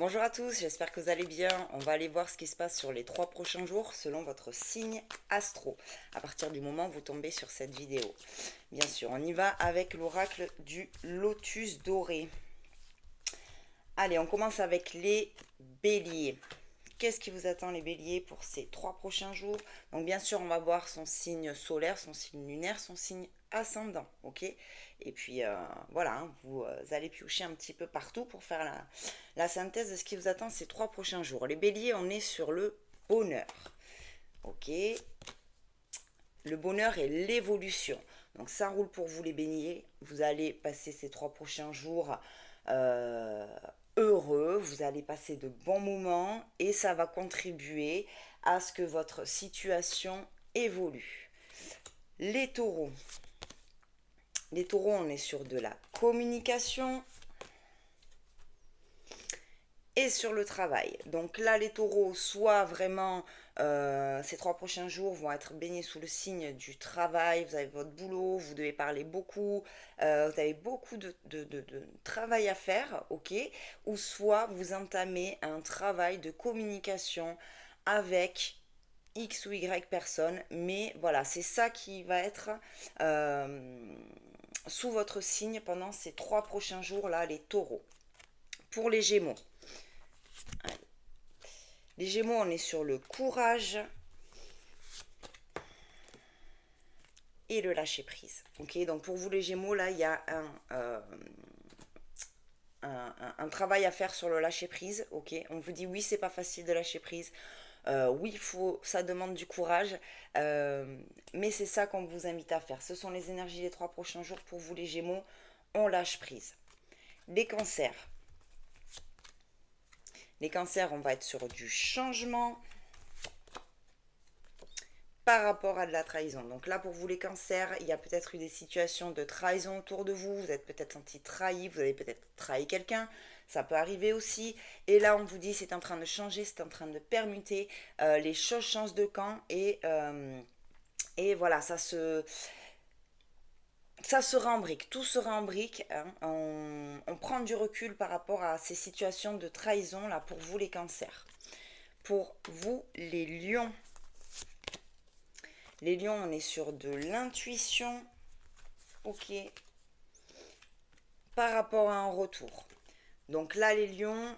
Bonjour à tous, j'espère que vous allez bien. On va aller voir ce qui se passe sur les 3 prochains jours selon votre signe astro, à partir du moment où vous tombez sur cette vidéo. Bien sûr, on y va avec l'oracle du lotus doré. Allez, on commence avec les béliers. Qu'est-ce qui vous attend les béliers pour ces 3 prochains jours? Donc bien sûr, on va voir son signe solaire, son signe lunaire, son signe ascendant, ok? Et puis voilà, hein, vous allez piocher un petit peu partout pour faire la synthèse de ce qui vous attend ces 3 prochains jours. Les béliers, on est sur le bonheur, ok? Le bonheur et l'évolution. Donc ça roule pour vous les béliers. Vous allez passer ces 3 prochains jours euh, heureux, vous allez passer de bons moments et ça va contribuer à ce que votre situation évolue. Les taureaux. Les taureaux, on est sur de la communication et sur le travail. Donc là, les taureaux, soit vraiment ces 3 prochains jours vont être baignés sous le signe du travail, vous avez votre boulot, vous devez parler beaucoup, vous avez beaucoup de travail à faire, ok? Ou soit vous entamez un travail de communication avec X ou Y personnes, mais voilà, c'est ça qui va être sous votre signe pendant ces 3 prochains jours-là, les taureaux. Pour les gémeaux, les gémeaux, on est sur le courage et le lâcher prise. Ok, donc pour vous les gémeaux, là, il y a un travail à faire sur le lâcher prise. Ok, on vous dit oui, c'est pas facile de lâcher prise. Oui, ça demande du courage, mais c'est ça qu'on vous invite à faire. Ce sont les énergies des 3 prochains jours pour vous les gémeaux. On lâche prise. Les cancers. Les cancers, on va être sur du changement par rapport à de la trahison. Donc là, pour vous les cancers, il y a peut-être eu des situations de trahison autour de vous. Vous êtes peut-être senti trahi, vous avez peut-être trahi quelqu'un. Ça peut arriver aussi. Et là, on vous dit, c'est en train de changer, c'est en train de permuter. Les choses changent de camp et voilà, ça sera en brique, tout sera en brique, hein. On prend du recul par rapport à ces situations de trahison là pour vous les cancers. Pour vous les lions, on est sur de l'intuition, ok, par rapport à un retour. Donc là, les lions,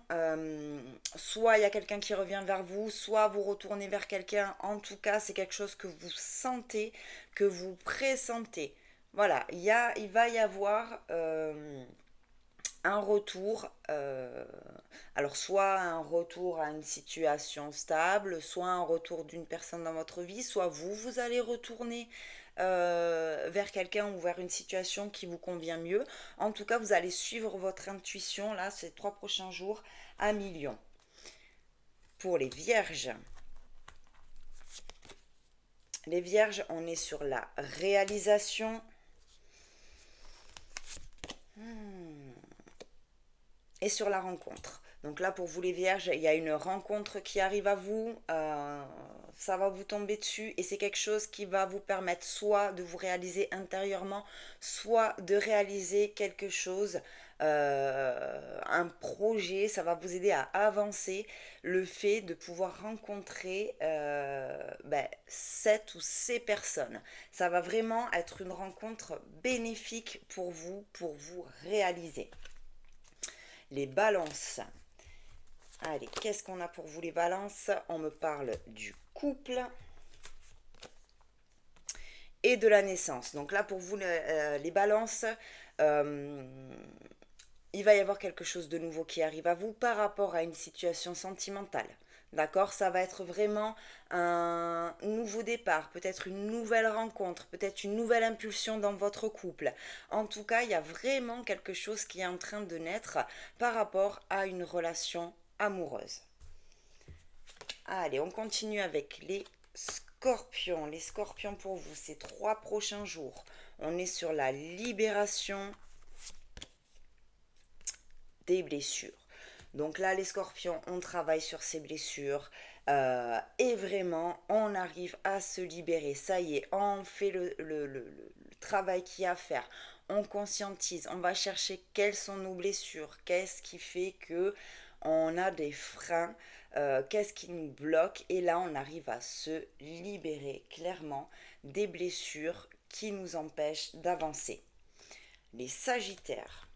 soit il y a quelqu'un qui revient vers vous, soit vous retournez vers quelqu'un. En tout cas, c'est quelque chose que vous sentez, que vous pressentez. Voilà, il va y avoir un retour, alors soit un retour à une situation stable, soit un retour d'une personne dans votre vie, soit vous allez retourner vers quelqu'un ou vers une situation qui vous convient mieux. En tout cas, vous allez suivre votre intuition là ces 3 prochains jours à million. Pour les vierges, on est sur la réalisation. Et sur la rencontre. Donc là, pour vous les vierges, il y a une rencontre qui arrive à vous, ça va vous tomber dessus et c'est quelque chose qui va vous permettre soit de vous réaliser intérieurement, soit de réaliser quelque chose, un projet, ça va vous aider à avancer. Le fait de pouvoir rencontrer cette ou ces personnes, ça va vraiment être une rencontre bénéfique pour vous réaliser. Les balances. Allez, qu'est-ce qu'on a pour vous les balances? On me parle du couple et de la naissance. Donc là, pour vous, les balances, euh, il va y avoir quelque chose de nouveau qui arrive à vous par rapport à une situation sentimentale. D'accord? Ça va être vraiment un nouveau départ, peut-être une nouvelle rencontre, peut-être une nouvelle impulsion dans votre couple. En tout cas, il y a vraiment quelque chose qui est en train de naître par rapport à une relation amoureuse. Allez, on continue avec les scorpions. Les scorpions pour vous, ces 3 prochains jours, on est sur la libération des blessures. Donc là, les scorpions, on travaille sur ces blessures et vraiment, on arrive à se libérer. Ça y est, on fait le travail qu'il y a à faire. On conscientise, on va chercher quelles sont nos blessures, qu'est-ce qui fait que on a des freins, qu'est-ce qui nous bloque, et là on arrive à se libérer clairement des blessures qui nous empêchent d'avancer. Les Sagittaires.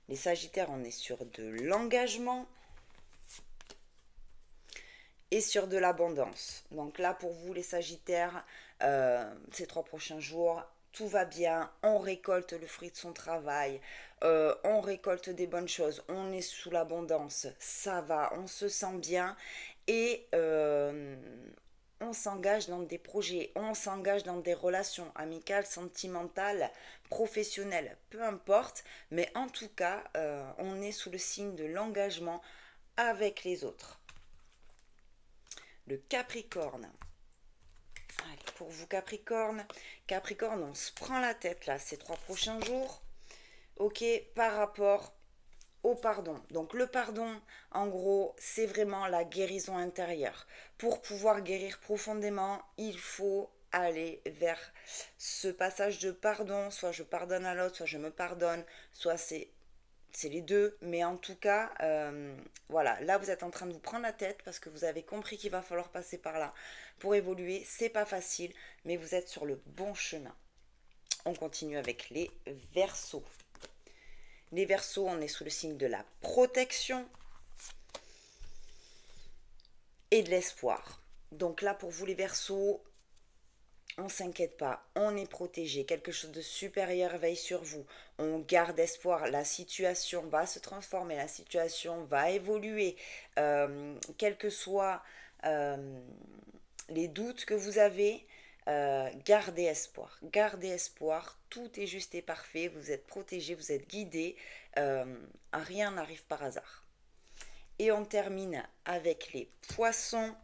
Les Sagittaires, on est sur de l'engagement et sur de l'abondance. Donc là, pour vous, les Sagittaires, ces 3 prochains jours, tout va bien, on récolte le fruit de son travail, on récolte des bonnes choses, on est sous l'abondance, ça va, on se sent bien et on s'engage dans des projets, on s'engage dans des relations amicales, sentimentales, professionnelles, peu importe, mais en tout cas, on est sous le signe de l'engagement avec les autres. Le Capricorne. Allez, pour vous Capricorne, on se prend la tête là ces 3 prochains jours, ok, par rapport au pardon. Donc le pardon, en gros, c'est vraiment la guérison intérieure. Pour pouvoir guérir profondément, il faut aller vers ce passage de pardon, soit je pardonne à l'autre, soit je me pardonne, soit c'est les deux, mais en tout cas, voilà, là vous êtes en train de vous prendre la tête parce que vous avez compris qu'il va falloir passer par là pour évoluer. C'est pas facile, mais vous êtes sur le bon chemin. On continue avec les Verseaux. Les Verseaux, on est sous le signe de la protection et de l'espoir. Donc là, pour vous les Verseaux, on ne s'inquiète pas, on est protégé, quelque chose de supérieur veille sur vous, on garde espoir, la situation va se transformer, la situation va évoluer, quels que soient les doutes que vous avez, gardez espoir, tout est juste et parfait, vous êtes protégé, vous êtes guidé, rien n'arrive par hasard. Et on termine avec les Poissons.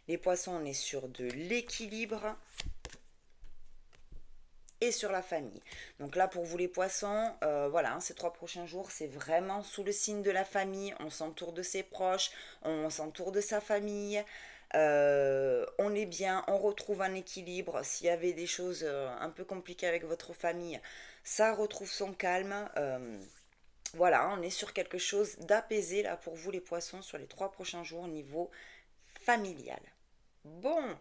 Les Poissons, on est sur de l'équilibre et sur la famille. Donc là, pour vous les Poissons, voilà, ces 3 prochains jours, c'est vraiment sous le signe de la famille. On s'entoure de ses proches, on s'entoure de sa famille. On est bien, on retrouve un équilibre. S'il y avait des choses un peu compliquées avec votre famille, ça retrouve son calme. Voilà, on est sur quelque chose d'apaisé là pour vous les Poissons sur les 3 prochains jours au niveau familial. Bon,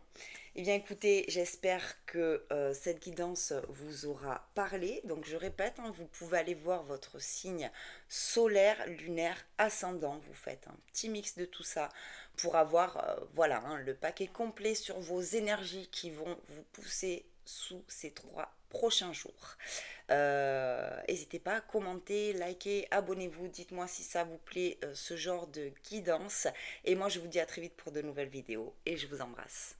eh bien écoutez, j'espère que cette guidance vous aura parlé. Donc je répète, hein, vous pouvez aller voir votre signe solaire, lunaire, ascendant. Vous faites un petit mix de tout ça pour avoir voilà, hein, le paquet complet sur vos énergies qui vont vous pousser sous ces 3 prochains jours. N'hésitez pas à commenter, liker, abonnez-vous, dites-moi si ça vous plaît ce genre de guidance. Et moi je vous dis à très vite pour de nouvelles vidéos et je vous embrasse.